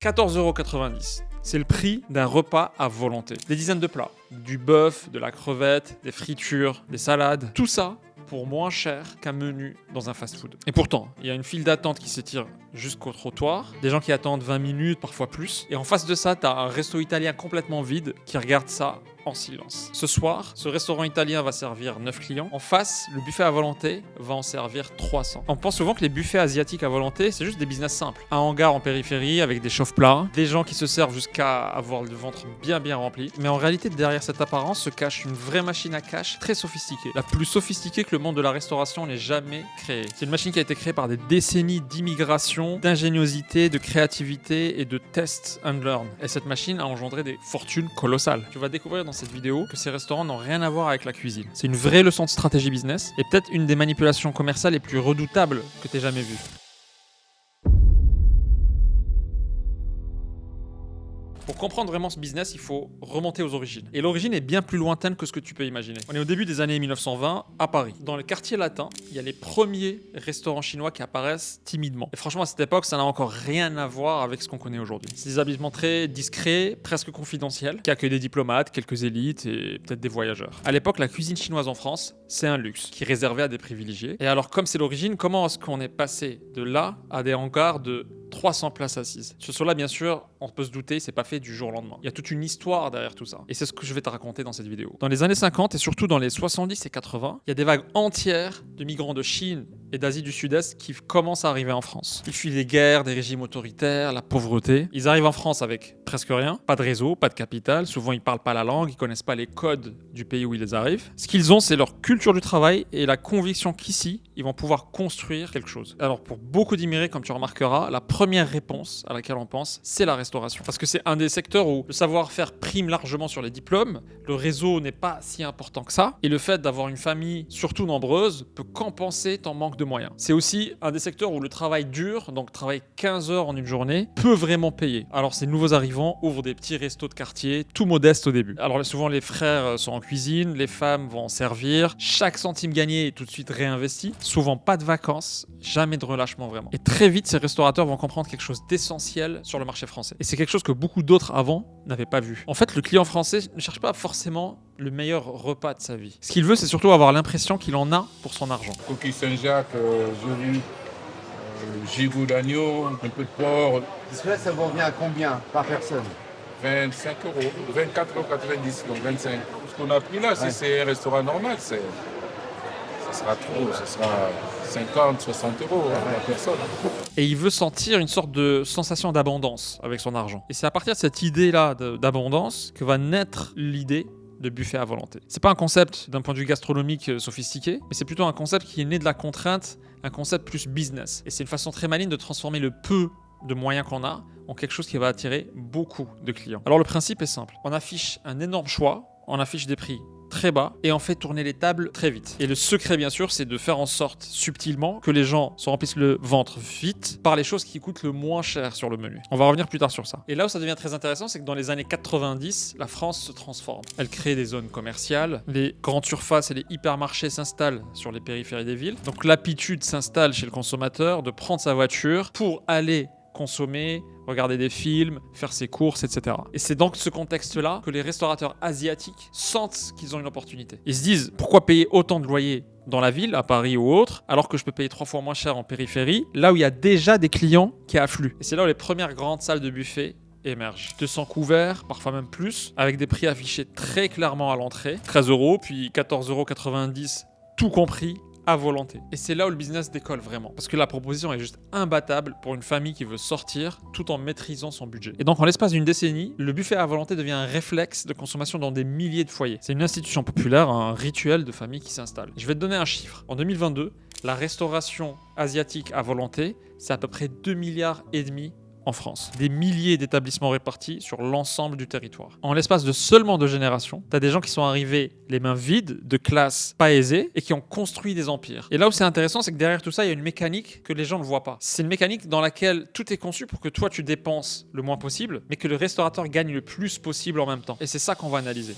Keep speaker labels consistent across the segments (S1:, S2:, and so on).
S1: 14,90 €. C'est le prix d'un repas à volonté. Des dizaines de plats. Du bœuf, de la crevette, des fritures, des salades. Tout ça pour moins cher qu'un menu dans un fast-food. Et pourtant, il y a une file d'attente qui s'étire jusqu'au trottoir. Des gens qui attendent 20 minutes, parfois plus. Et en face de ça, t'as un resto italien complètement vide qui regarde ça en silence. Ce soir, ce restaurant italien va servir 9 clients. En face, le buffet à volonté va en servir 300. On pense souvent que les buffets asiatiques à volonté, c'est juste des business simples. Un hangar en périphérie avec des chauffe-plats, des gens qui se servent jusqu'à avoir le ventre bien rempli. Mais en réalité, derrière cette apparence se cache une vraie machine à cash très sophistiquée. La plus sophistiquée que le monde de la restauration n'ait jamais créée. C'est une machine qui a été créée par des décennies d'immigration, d'ingéniosité, de créativité et de test and learn. Et cette machine a engendré des fortunes colossales. Tu vas découvrir dans cette vidéo que ces restaurants n'ont rien à voir avec la cuisine. C'est une vraie leçon de stratégie business et peut-être une des manipulations commerciales les plus redoutables que tu aies jamais vues. Pour comprendre vraiment ce business, il faut remonter aux origines. Et l'origine est bien plus lointaine que ce que tu peux imaginer. On est au début des années 1920 à Paris. Dans le quartier latin, il y a les premiers restaurants chinois qui apparaissent timidement. Et franchement, à cette époque, ça n'a encore rien à voir avec ce qu'on connaît aujourd'hui. C'est des établissements très discrets, presque confidentiels, qui accueillent des diplomates, quelques élites et peut-être des voyageurs. À l'époque, la cuisine chinoise en France, c'est un luxe qui est réservé à des privilégiés. Et alors, comme c'est l'origine, comment est-ce qu'on est passé de là à des hangars de 300 places assises? Ce sont là, bien sûr, on peut se douter, c'est pas fait du jour au lendemain. Il y a toute une histoire derrière tout ça. Et c'est ce que je vais te raconter dans cette vidéo. Dans les années 50 et surtout dans les 70 et 80, il y a des vagues entières de migrants de Chine et d'Asie du Sud-Est qui commencent à arriver en France. Ils fuient les guerres, des régimes autoritaires, la pauvreté. Ils arrivent en France avec presque rien, pas de réseau, pas de capital. Souvent, ils parlent pas la langue, ils connaissent pas les codes du pays où ils arrivent. Ce qu'ils ont, c'est leur culture du travail et la conviction qu'ici, ils vont pouvoir construire quelque chose. Alors, pour beaucoup d'immigrés, comme tu remarqueras, la première réponse à laquelle on pense, c'est la restauration. Parce que c'est un des secteurs où le savoir-faire prime largement sur les diplômes, le réseau n'est pas si important que ça, et le fait d'avoir une famille, surtout nombreuse, peut compenser ton manque de moyens. C'est aussi un des secteurs où le travail dur, donc travailler 15 heures en une journée, peut vraiment payer. Alors ces nouveaux arrivants ouvrent des petits restos de quartier, tout modestes au début. Alors souvent les frères sont en cuisine, les femmes vont servir, chaque centime gagné est tout de suite réinvesti, souvent pas de vacances, jamais de relâchement vraiment. Et très vite, ces restaurateurs vont comprendre quelque chose d'essentiel sur le marché français. Et c'est quelque chose que beaucoup d'autres avant n'avaient pas vu. En fait, le client français ne cherche pas forcément le meilleur repas de sa vie. Ce qu'il veut, c'est surtout avoir l'impression qu'il en a pour son argent.
S2: Coquille Saint-Jacques, gelée, gigot d'agneau, un peu de porc.
S3: Cela, ça vous revient à combien par personne?
S2: 25 €, 24,90 €, donc 25. Ce qu'on a pris là, si c'est un restaurant normal, ça sera trop, ça sera 50, 60 € par personne.
S1: Et il veut sentir une sorte de sensation d'abondance avec son argent. Et c'est à partir de cette idée-là d'abondance que va naître l'idée de buffet à volonté. C'est pas un concept d'un point de vue gastronomique sophistiqué, mais c'est plutôt un concept qui est né de la contrainte, un concept plus business. Et c'est une façon très maligne de transformer le peu de moyens qu'on a en quelque chose qui va attirer beaucoup de clients. Alors le principe est simple. On affiche un énorme choix, on affiche des prix très bas et on fait tourner les tables très vite. Et le secret, bien sûr, c'est de faire en sorte subtilement que les gens se remplissent le ventre vite par les choses qui coûtent le moins cher sur le menu. On va revenir plus tard sur ça. Et là où ça devient très intéressant, c'est que dans les années 90, la France se transforme. Elle crée des zones commerciales, les grandes surfaces et les hypermarchés s'installent sur les périphéries des villes. Donc l'habitude s'installe chez le consommateur de prendre sa voiture pour aller consommer, regarder des films, faire ses courses, etc. Et c'est dans ce contexte-là que les restaurateurs asiatiques sentent qu'ils ont une opportunité. Ils se disent, pourquoi payer autant de loyer dans la ville, à Paris ou autre, alors que je peux payer 3 fois moins cher en périphérie, là où il y a déjà des clients qui affluent. Et c'est là où les premières grandes salles de buffet émergent. 200 couverts, parfois même plus, avec des prix affichés très clairement à l'entrée, 13 €, puis 14,90 €, tout compris, à volonté. Et c'est là où le business décolle vraiment. Parce que la proposition est juste imbattable pour une famille qui veut sortir tout en maîtrisant son budget. Et donc en l'espace d'une décennie, le buffet à volonté devient un réflexe de consommation dans des milliers de foyers. C'est une institution populaire, un rituel de famille qui s'installe. Je vais te donner un chiffre. En 2022, la restauration asiatique à volonté, c'est à peu près 2,5 milliards en France. Des milliers d'établissements répartis sur l'ensemble du territoire. En l'espace de seulement 2 générations, tu as des gens qui sont arrivés les mains vides, de classes pas aisées, et qui ont construit des empires. Et là où c'est intéressant, c'est que derrière tout ça, il y a une mécanique que les gens ne voient pas. C'est une mécanique dans laquelle tout est conçu pour que toi, tu dépenses le moins possible, mais que le restaurateur gagne le plus possible en même temps. Et c'est ça qu'on va analyser.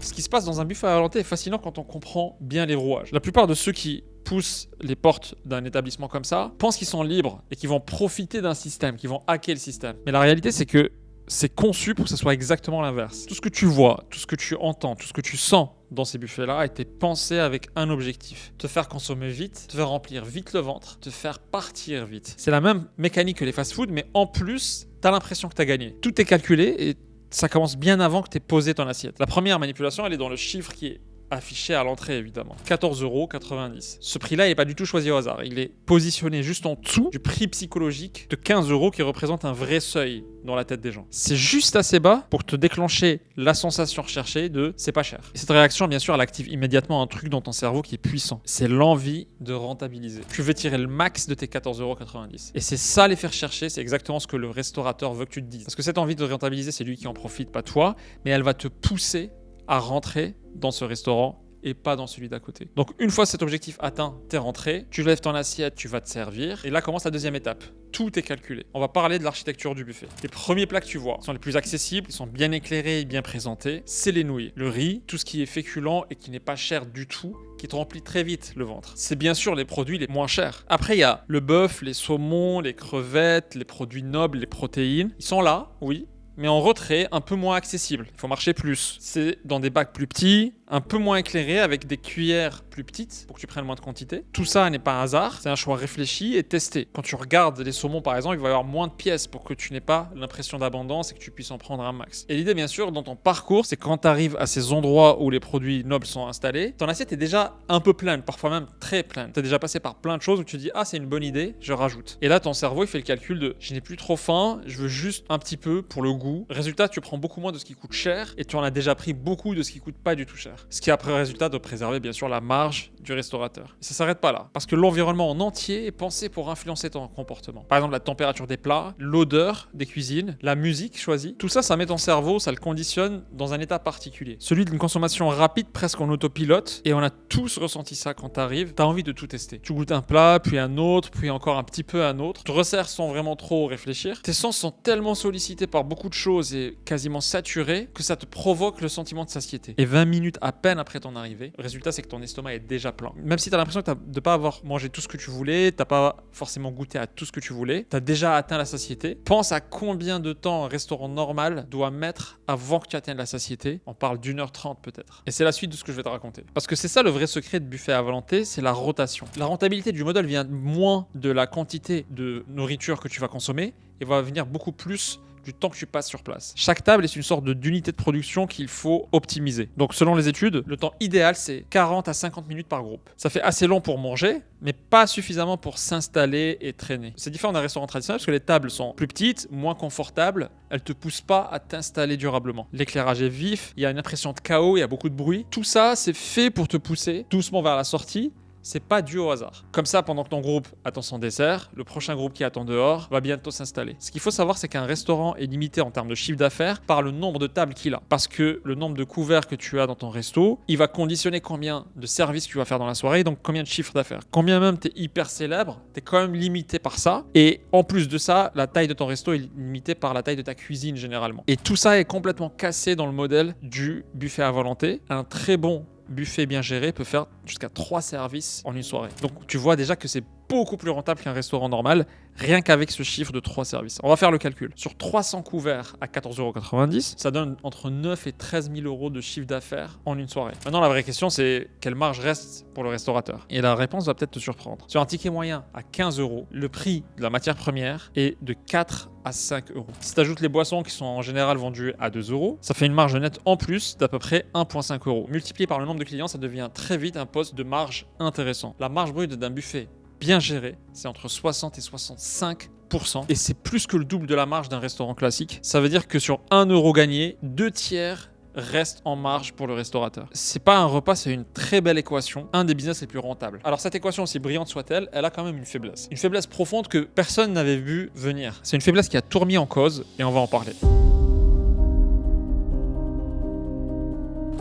S1: Ce qui se passe dans un buffet à volonté est fascinant quand on comprend bien les rouages. La plupart de ceux qui poussent les portes d'un établissement comme ça pensent qu'ils sont libres et qu'ils vont profiter d'un système, qu'ils vont hacker le système. Mais la réalité, c'est que c'est conçu pour que ce soit exactement l'inverse. Tout ce que tu vois, tout ce que tu entends, tout ce que tu sens dans ces buffets-là a été pensé avec un objectif. Te faire consommer vite, te faire remplir vite le ventre, te faire partir vite. C'est la même mécanique que les fast-foods, mais en plus, t'as l'impression que t'as gagné. Tout est calculé et ça commence bien avant que t'aies posé ton assiette. La première manipulation, elle est dans le chiffre qui est affiché à l'entrée, évidemment. 14,90 €. Ce prix-là n'est pas du tout choisi au hasard. Il est positionné juste en dessous du prix psychologique de 15 € qui représente un vrai seuil dans la tête des gens. C'est juste assez bas pour te déclencher la sensation recherchée de c'est pas cher. Et cette réaction, bien sûr, elle active immédiatement un truc dans ton cerveau qui est puissant. C'est l'envie de rentabiliser. Tu veux tirer le max de tes 14,90 €. Et c'est ça l'effet recherché, c'est exactement ce que le restaurateur veut que tu te dises. Parce que cette envie de rentabiliser, c'est lui qui en profite, pas toi, mais elle va te pousser à rentrer dans ce restaurant et pas dans celui d'à côté. Donc une fois cet objectif atteint, t'es rentré, tu lèves ton assiette, tu vas te servir et là commence la deuxième étape. Tout est calculé. On va parler de l'architecture du buffet. Les premiers plats que tu vois sont les plus accessibles, ils sont bien éclairés et bien présentés. C'est les nouilles, le riz, tout ce qui est féculent et qui n'est pas cher du tout, qui te remplit très vite le ventre. C'est bien sûr les produits les moins chers. Après, il y a le bœuf, les saumons, les crevettes, les produits nobles, les protéines. Ils sont là, oui, mais en retrait, un peu moins accessible. Il faut marcher plus. C'est dans des bacs plus petits, un peu moins éclairés, avec des cuillères plus petites pour que tu prennes moins de quantité. Tout ça n'est pas un hasard, c'est un choix réfléchi et testé. Quand tu regardes les saumons, par exemple, il va y avoir moins de pièces pour que tu n'aies pas l'impression d'abondance et que tu puisses en prendre un max. Et l'idée, bien sûr, dans ton parcours, c'est quand tu arrives à ces endroits où les produits nobles sont installés, ton assiette est déjà un peu pleine, parfois même très pleine. Tu as déjà passé par plein de choses où tu te dis « Ah, c'est une bonne idée, je rajoute ». Et là, ton cerveau, il fait le calcul de « Je n'ai plus trop faim, je veux juste un petit peu pour le goût ». Résultat, tu prends beaucoup moins de ce qui coûte cher et tu en as déjà pris beaucoup de ce qui coûte pas du tout cher. Ce qui a après résultat de préserver bien sûr la marge du restaurateur. Et ça s'arrête pas là, parce que l'environnement en entier est pensé pour influencer ton comportement. Par exemple, la température des plats, l'odeur des cuisines, la musique choisie, tout ça, ça met ton cerveau, ça le conditionne dans un état particulier. Celui d'une consommation rapide, presque en autopilote, et on a tous ressenti ça quand t'arrives, t'as envie de tout tester. Tu goûtes un plat, puis un autre, puis encore un petit peu un autre. Tu te resserres sans vraiment trop réfléchir. Tes sens sont tellement sollicités par beaucoup de choses et quasiment saturés que ça te provoque le sentiment de satiété. Et 20 minutes à peine après ton arrivée, le résultat c'est que ton estomac est déjà plein. Même si tu as l'impression de ne pas avoir mangé tout ce que tu voulais, t'as pas forcément goûté à tout ce que tu voulais, tu as déjà atteint la satiété. Pense à combien de temps un restaurant normal doit mettre avant que tu atteignes la satiété. On parle d'1h30 peut-être. Et c'est la suite de ce que je vais te raconter. Parce que c'est ça le vrai secret de buffet à volonté, c'est la rotation. La rentabilité du modèle vient moins de la quantité de nourriture que tu vas consommer et va venir beaucoup plus du temps que tu passes sur place. Chaque table est une sorte d'unité de production qu'il faut optimiser. Donc selon les études, le temps idéal c'est 40 à 50 minutes par groupe. Ça fait assez long pour manger, mais pas suffisamment pour s'installer et traîner. C'est différent d'un restaurant traditionnel parce que les tables sont plus petites, moins confortables, elles te poussent pas à t'installer durablement. L'éclairage est vif, il y a une impression de chaos, il y a beaucoup de bruit. Tout ça, c'est fait pour te pousser doucement vers la sortie. C'est pas dû au hasard. Comme ça, pendant que ton groupe attend son dessert, le prochain groupe qui attend dehors va bientôt s'installer. Ce qu'il faut savoir, c'est qu'un restaurant est limité en termes de chiffre d'affaires par le nombre de tables qu'il a. Parce que le nombre de couverts que tu as dans ton resto, il va conditionner combien de services tu vas faire dans la soirée, donc combien de chiffres d'affaires. Combien même t'es hyper célèbre, t'es quand même limité par ça. Et en plus de ça, la taille de ton resto est limitée par la taille de ta cuisine généralement. Et tout ça est complètement cassé dans le modèle du buffet à volonté. Un très bon buffet bien géré peut faire jusqu'à 3 services en une soirée. Donc tu vois déjà que c'est beaucoup plus rentable qu'un restaurant normal, rien qu'avec ce chiffre de 3 services. On va faire le calcul. Sur 300 couverts à 14,90 €, ça donne entre 9 et 13 000 € de chiffre d'affaires en une soirée. Maintenant, la vraie question, c'est quelle marge reste pour le restaurateur? Et la réponse va peut-être te surprendre. Sur un ticket moyen à 15 €, le prix de la matière première est de 4 à 5 €. Si tu ajoutes les boissons qui sont en général vendues à 2 €, ça fait une marge nette en plus d'à peu près 1,5 €. Multiplié par le nombre de clients, ça devient très vite un poste de marge intéressant. La marge brute d'un buffet bien géré, c'est entre 60 et 65%. Et c'est plus que le double de la marge d'un restaurant classique. Ça veut dire que sur 1 € gagné, 2 tiers restent en marge pour le restaurateur. C'est pas un repas, c'est une très belle équation, un des business les plus rentables. Alors cette équation, aussi brillante soit-elle, elle a quand même une faiblesse. Une faiblesse profonde que personne n'avait vu venir. C'est une faiblesse qui a tout remis en cause et on va en parler.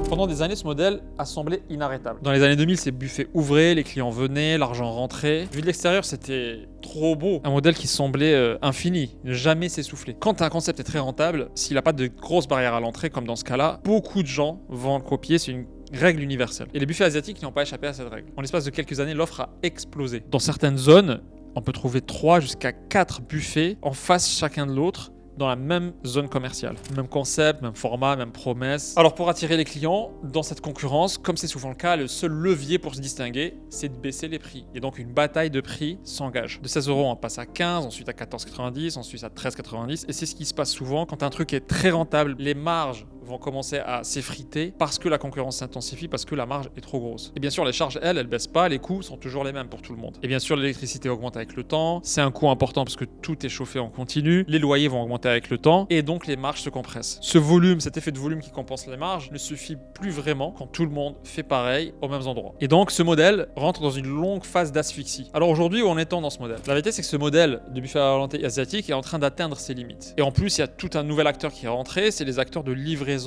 S1: Pendant des années, ce modèle a semblé inarrêtable. Dans les années 2000, ces buffets ouvraient, les clients venaient, l'argent rentrait. Vu de l'extérieur, c'était trop beau. Un modèle qui semblait infini, ne jamais s'essouffler. Quand un concept est très rentable, s'il n'a pas de grosses barrières à l'entrée, comme dans ce cas-là, beaucoup de gens vont le copier. C'est une règle universelle. Et les buffets asiatiques n'ont pas échappé à cette règle. En l'espace de quelques années, l'offre a explosé. Dans certaines zones, on peut trouver 3 jusqu'à 4 buffets en face chacun de l'autre dans la même zone commerciale. Même concept, même format, même promesse. Alors pour attirer les clients, dans cette concurrence, comme c'est souvent le cas, le seul levier pour se distinguer, c'est de baisser les prix. Et donc une bataille de prix s'engage. De 16 €, on passe à 15, ensuite à 14,90, ensuite à 13,90. Et c'est ce qui se passe souvent quand un truc est très rentable. Les marges vont commencer à s'effriter parce que la concurrence s'intensifie, parce que la marge est trop grosse. Et bien sûr, les charges, elles baissent pas, les coûts sont toujours les mêmes pour tout le monde. Et bien sûr, l'électricité augmente avec le temps, c'est un coût important parce que tout est chauffé en continu, les loyers vont augmenter avec le temps, et donc les marges se compressent. Ce volume, cet effet de volume qui compense les marges, ne suffit plus vraiment quand tout le monde fait pareil aux mêmes endroits. Et donc, ce modèle rentre dans une longue phase d'asphyxie. Alors aujourd'hui, où en est-on dans ce modèle? La vérité, c'est que ce modèle de buffet à volonté asiatique est en train d'atteindre ses limites. Et en plus, il y a tout un nouvel acteur qui est rentré, c'est les acteurs de livraison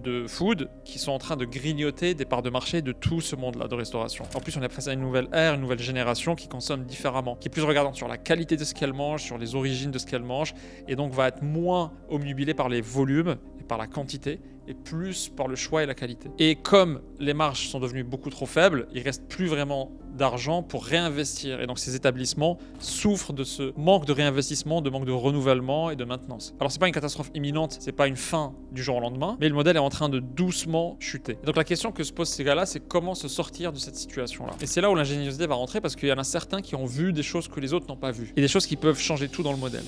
S1: de food qui sont en train de grignoter des parts de marché de tout ce monde-là de restauration. En plus, on est passé à une nouvelle ère, une nouvelle génération qui consomme différemment, qui est plus regardante sur la qualité de ce qu'elle mange, sur les origines de ce qu'elle mange, et donc va être moins omnubilée par les volumes et par la quantité, et plus par le choix et la qualité. Et comme les marges sont devenues beaucoup trop faibles, il reste plus vraiment d'argent pour réinvestir. Et donc ces établissements souffrent de ce manque de réinvestissement, de manque de renouvellement et de maintenance. Alors c'est pas une catastrophe imminente, c'est pas une fin du jour au lendemain, mais le modèle est en train de doucement chuter. Et donc la question que se posent ces gars-là, c'est comment se sortir de cette situation-là. Et c'est là où l'ingéniosité va rentrer parce qu'il y en a certains qui ont vu des choses que les autres n'ont pas vues. Et des choses qui peuvent changer tout dans le modèle.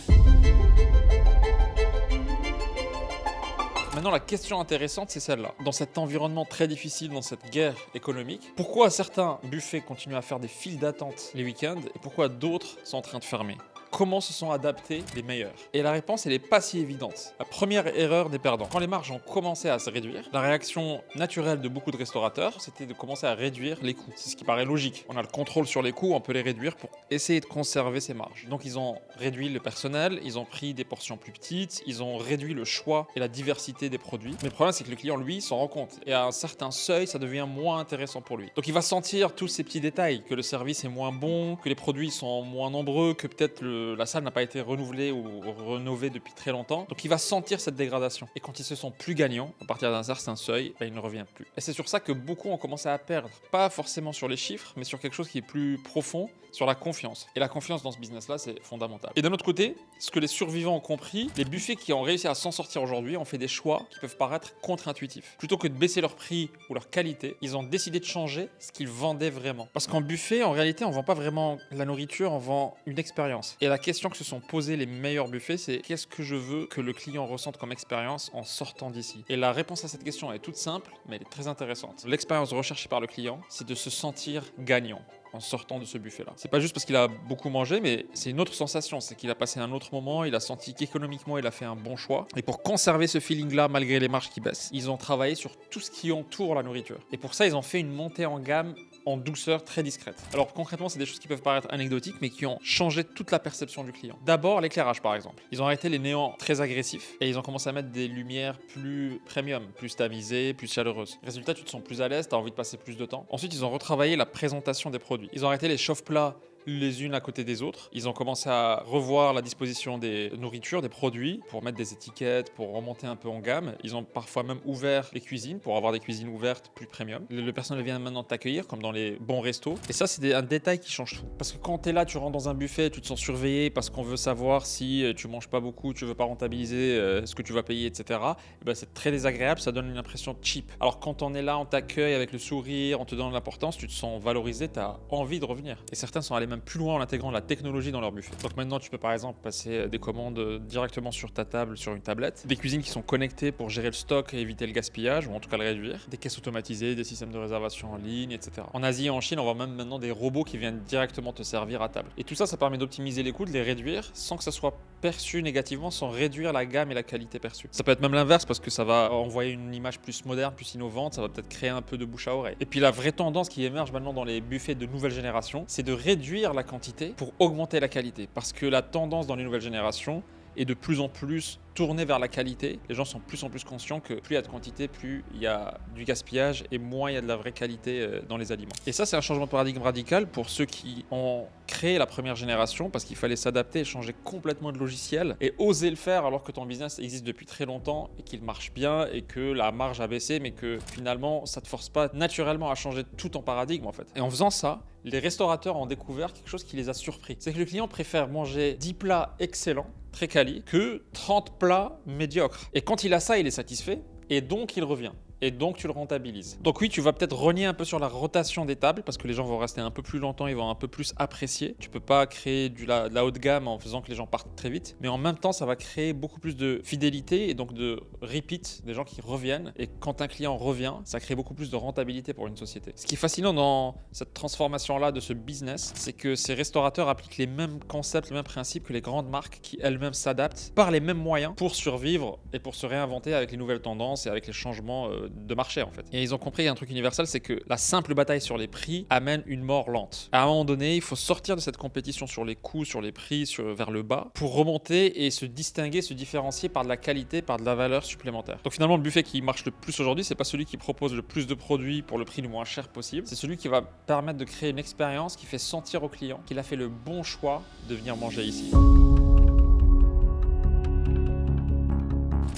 S1: Maintenant, la question intéressante, c'est celle-là. Dans cet environnement très difficile, dans cette guerre économique, pourquoi certains buffets continuent à faire des files d'attente les week-ends et pourquoi d'autres sont en train de fermer? Comment se sont adaptés les meilleurs? Et la réponse, elle n'est pas si évidente. La première erreur des perdants. Quand les marges ont commencé à se réduire, la réaction naturelle de beaucoup de restaurateurs, c'était de commencer à réduire les coûts. C'est ce qui paraît logique. On a le contrôle sur les coûts, on peut les réduire pour essayer de conserver ces marges. Donc ils ont réduit le personnel, ils ont pris des portions plus petites, ils ont réduit le choix et la diversité des produits. Mais le problème, c'est que le client, lui, s'en rend compte. Et à un certain seuil, ça devient moins intéressant pour lui. Donc il va sentir tous ces petits détails, que le service est moins bon, que les produits sont moins nombreux, que peut-être la salle n'a pas été renouvelée ou rénovée depuis très longtemps. Donc il va sentir cette dégradation. Et quand ils se sont plus gagnants, à partir d'un certain seuil, il ne revient plus. Et c'est sur ça que beaucoup ont commencé à perdre. Pas forcément sur les chiffres, mais sur quelque chose qui est plus profond, sur la confiance. Et la confiance dans ce business-là, c'est fondamental. Et d'un autre côté, ce que les survivants ont compris, les buffets qui ont réussi à s'en sortir aujourd'hui ont fait des choix qui peuvent paraître contre-intuitifs. Plutôt que de baisser leur prix ou leur qualité, ils ont décidé de changer ce qu'ils vendaient vraiment. Parce qu'en buffet, en réalité, on vend pas vraiment la nourriture, on vend une expérience. Et la question que se sont posées les meilleurs buffets, c'est qu'est-ce que je veux que le client ressente comme expérience en sortant d'ici? Et la réponse à cette question est toute simple, mais elle est très intéressante. L'expérience recherchée par le client, c'est de se sentir gagnant en sortant de ce buffet-là. C'est pas juste parce qu'il a beaucoup mangé, mais c'est une autre sensation. C'est qu'il a passé un autre moment, il a senti qu'économiquement, il a fait un bon choix. Et pour conserver ce feeling-là, malgré les marges qui baissent, ils ont travaillé sur tout ce qui entoure la nourriture. Et pour ça, ils ont fait une montée en gamme en douceur très discrète. Alors concrètement, c'est des choses qui peuvent paraître anecdotiques, mais qui ont changé toute la perception du client. D'abord, l'éclairage par exemple. Ils ont arrêté les néons très agressifs et ils ont commencé à mettre des lumières plus premium, plus tamisées, plus chaleureuses. Résultat, tu te sens plus à l'aise, tu as envie de passer plus de temps. Ensuite, ils ont retravaillé la présentation des produits. Ils ont arrêté les chauffe-plats les unes à côté des autres. Ils ont commencé à revoir la disposition des nourritures, des produits, pour mettre des étiquettes, pour remonter un peu en gamme. Ils ont parfois même ouvert les cuisines, pour avoir des cuisines ouvertes plus premium. Le personnel vient maintenant t'accueillir, comme dans les bons restos. Et ça, c'est un détail qui change tout. Parce que quand tu es là, tu rentres dans un buffet, tu te sens surveillé parce qu'on veut savoir si tu manges pas beaucoup, tu veux pas rentabiliser ce que tu vas payer, etc. Et ben, c'est très désagréable, ça donne une impression cheap. Alors quand on est là, on t'accueille avec le sourire, on te donne l'importance, tu te sens valorisé, tu as envie de revenir. Et certains sont allés même plus loin en intégrant de la technologie dans leur buffet. Donc maintenant, tu peux par exemple passer des commandes directement sur ta table, sur une tablette. Des cuisines qui sont connectées pour gérer le stock et éviter le gaspillage, ou en tout cas le réduire. Des caisses automatisées, des systèmes de réservation en ligne, etc. En Asie et en Chine, on voit même maintenant des robots qui viennent directement te servir à table. Et tout ça, ça permet d'optimiser les coûts, de les réduire, sans que ça soit perçu négativement, sans réduire la gamme et la qualité perçue. Ça peut être même l'inverse, parce que ça va envoyer une image plus moderne, plus innovante, ça va peut-être créer un peu de bouche à oreille. Et puis la vraie tendance qui émerge maintenant dans les buffets de nouvelle génération, c'est de réduire la quantité pour augmenter la qualité. Parce que la tendance dans les nouvelles générations est de plus en plus tournée vers la qualité. Les gens sont de plus en plus conscients que plus il y a de quantité, plus il y a du gaspillage et moins il y a de la vraie qualité dans les aliments. Et ça, c'est un changement de paradigme radical pour ceux qui ont créé la première génération parce qu'il fallait s'adapter et changer complètement de logiciel et oser le faire alors que ton business existe depuis très longtemps et qu'il marche bien et que la marge a baissé, mais que finalement, ça ne te force pas naturellement à changer tout ton paradigme en fait. Et en faisant ça, les restaurateurs ont découvert quelque chose qui les a surpris. C'est que le client préfère manger 10 plats excellents, très quali, que 30 plats médiocres. Et quand il a ça, il est satisfait et donc il revient. Et donc tu le rentabilises. Donc oui, tu vas peut-être renier un peu sur la rotation des tables parce que les gens vont rester un peu plus longtemps, ils vont un peu plus apprécier. Tu peux pas créer de la haute gamme en faisant que les gens partent très vite, mais en même temps, ça va créer beaucoup plus de fidélité et donc de repeat, des gens qui reviennent. Et quand un client revient, ça crée beaucoup plus de rentabilité pour une société. Ce qui est fascinant dans cette transformation-là de ce business, c'est que ces restaurateurs appliquent les mêmes concepts, les mêmes principes que les grandes marques qui elles-mêmes s'adaptent par les mêmes moyens pour survivre et pour se réinventer avec les nouvelles tendances et avec les changements de marché en fait. Et ils ont compris un truc universel, c'est que la simple bataille sur les prix amène une mort lente. À un moment donné, il faut sortir de cette compétition sur les coûts, sur les prix, vers le bas, pour remonter et se distinguer, se différencier par de la qualité, par de la valeur supplémentaire. Donc finalement, le buffet qui marche le plus aujourd'hui, c'est pas celui qui propose le plus de produits pour le prix le moins cher possible, c'est celui qui va permettre de créer une expérience qui fait sentir au client qu'il a fait le bon choix de venir manger ici.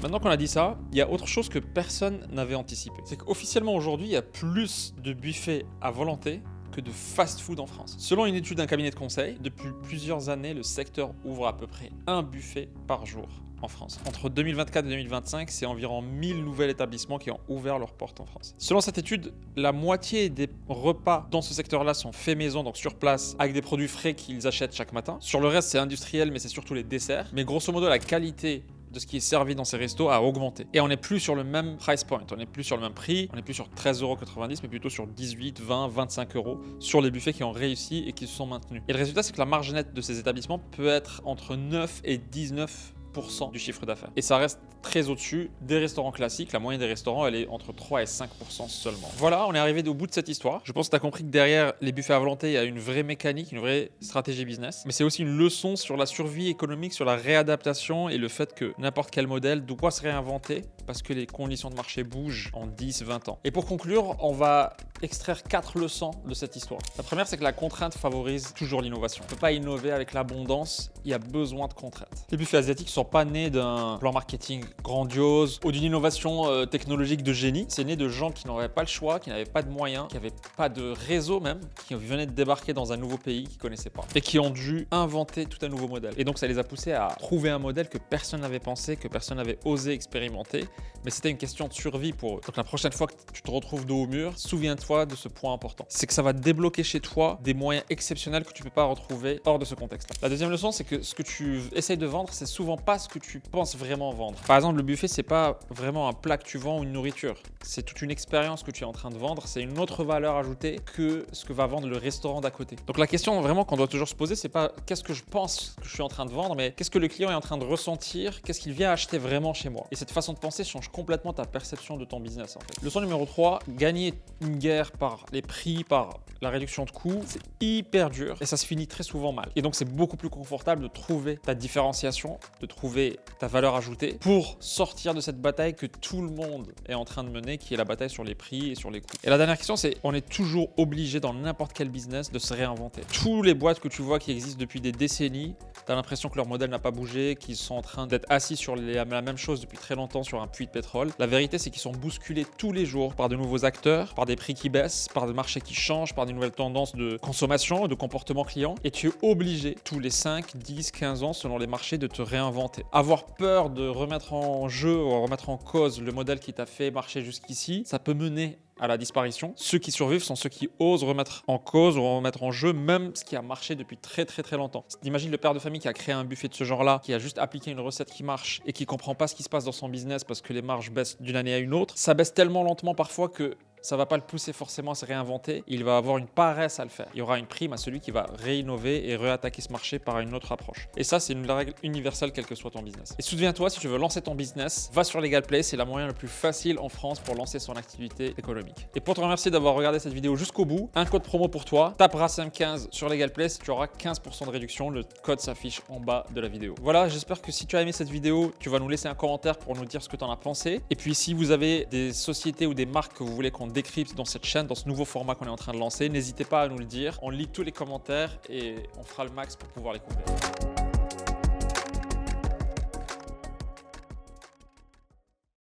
S1: Maintenant qu'on a dit ça, il y a autre chose que personne n'avait anticipé. C'est qu'officiellement aujourd'hui, il y a plus de buffets à volonté que de fast-food en France. Selon une étude d'un cabinet de conseil, depuis plusieurs années, le secteur ouvre à peu près un buffet par jour en France. Entre 2024 et 2025, c'est environ 1000 nouveaux établissements qui ont ouvert leurs portes en France. Selon cette étude, la moitié des repas dans ce secteur-là sont faits maison, donc sur place, avec des produits frais qu'ils achètent chaque matin. Sur le reste, c'est industriel, mais c'est surtout les desserts. Mais grosso modo, la qualité de ce qui est servi dans ces restos a augmenté. Et on n'est plus sur le même price point, on n'est plus sur le même prix, on n'est plus sur 13,90 €, mais plutôt sur 18, 20, 25 € sur les buffets qui ont réussi et qui se sont maintenus. Et le résultat, c'est que la marge nette de ces établissements peut être entre 9 et 19% du chiffre d'affaires. Et ça reste très au-dessus des restaurants classiques. La moyenne des restaurants, elle est entre 3 et 5% seulement. Voilà, on est arrivé au bout de cette histoire. Je pense que tu as compris que derrière les buffets à volonté, il y a une vraie mécanique, une vraie stratégie business. Mais c'est aussi une leçon sur la survie économique, sur la réadaptation et le fait que n'importe quel modèle doit se réinventer parce que les conditions de marché bougent en 10, 20 ans. Et pour conclure, on va extraire 4 leçons de cette histoire. La première, c'est que la contrainte favorise toujours l'innovation. On ne peut pas innover avec l'abondance, il y a besoin de contraintes. Les buffets asiatiques ne sont pas nés d'un plan marketing grandiose ou d'une innovation technologique de génie. C'est né de gens qui n'avaient pas le choix, qui n'avaient pas de moyens, qui n'avaient pas de réseau même, qui venaient de débarquer dans un nouveau pays qu'ils ne connaissaient pas et qui ont dû inventer tout un nouveau modèle. Et donc ça les a poussés à trouver un modèle que personne n'avait pensé, que personne n'avait osé expérimenter, mais c'était une question de survie pour eux. Donc la prochaine fois que tu te retrouves dos au mur, souviens-toi de ce point important. C'est que ça va débloquer chez toi des moyens exceptionnels que tu ne peux pas retrouver hors de ce contexte-là. La deuxième leçon, c'est que ce que tu essayes de vendre, c'est souvent pas ce que tu penses vraiment vendre. Par exemple, le buffet, c'est pas vraiment un plat que tu vends ou une nourriture. C'est toute une expérience que tu es en train de vendre. C'est une autre valeur ajoutée que ce que va vendre le restaurant d'à côté. Donc la question vraiment qu'on doit toujours se poser, c'est pas qu'est-ce que je pense que je suis en train de vendre, mais qu'est-ce que le client est en train de ressentir, qu'est-ce qu'il vient acheter vraiment chez moi. Et cette façon de penser change complètement ta perception de ton business en fait. Leçon numéro 3, gagner une guerre par les prix, par la réduction de coûts, c'est hyper dur et ça se finit très souvent mal. Et donc c'est beaucoup plus confortable de trouver ta différenciation, de trouver ta valeur ajoutée pour sortir de cette bataille que tout le monde est en train de mener, qui est la bataille sur les prix et sur les coûts. Et la dernière question, c'est on est toujours obligé dans n'importe quel business de se réinventer. Tous les boîtes que tu vois qui existent depuis des décennies, tu as l'impression que leur modèle n'a pas bougé, qu'ils sont en train d'être assis sur la même chose depuis très longtemps sur un puits de pétrole. La vérité, c'est qu'ils sont bousculés tous les jours par de nouveaux acteurs, par des prix qui baissent, par des marchés qui changent, par des nouvelles tendances de consommation, de comportement client. Et tu es obligé tous les 5, 10, 15 ans, selon les marchés, de te réinventer. Avoir peur de remettre en jeu ou remettre en cause le modèle qui t'a fait marcher jusqu'ici, ça peut mener à la disparition. Ceux qui survivent sont ceux qui osent remettre en cause ou remettre en jeu même ce qui a marché depuis très longtemps. Imagine le père de famille qui a créé un buffet de ce genre-là, qui a juste appliqué une recette qui marche et qui comprend pas ce qui se passe dans son business parce que les marges baissent d'une année à une autre. Ça baisse tellement lentement parfois que ça va pas le pousser forcément à se réinventer. Il va avoir une paresse à le faire. Il y aura une prime à celui qui va réinnover et réattaquer ce marché par une autre approche. Et ça, c'est une règle universelle, quel que soit ton business. Et souviens-toi, si tu veux lancer ton business, va sur LegalPlay, c'est la moyen le plus facile en France pour lancer son activité économique. Et pour te remercier d'avoir regardé cette vidéo jusqu'au bout, un code promo pour toi, tape RACIM15 sur LegalPlay, tu auras 15% de réduction. Le code s'affiche en bas de la vidéo. Voilà, j'espère que si tu as aimé cette vidéo, tu vas nous laisser un commentaire pour nous dire ce que tu en as pensé. Et puis si vous avez des sociétés ou des marques que vous voulez qu'on décrypte dans cette chaîne, dans ce nouveau format qu'on est en train de lancer, n'hésitez pas à nous le dire. On lit tous les commentaires et on fera le max pour pouvoir les couvrir.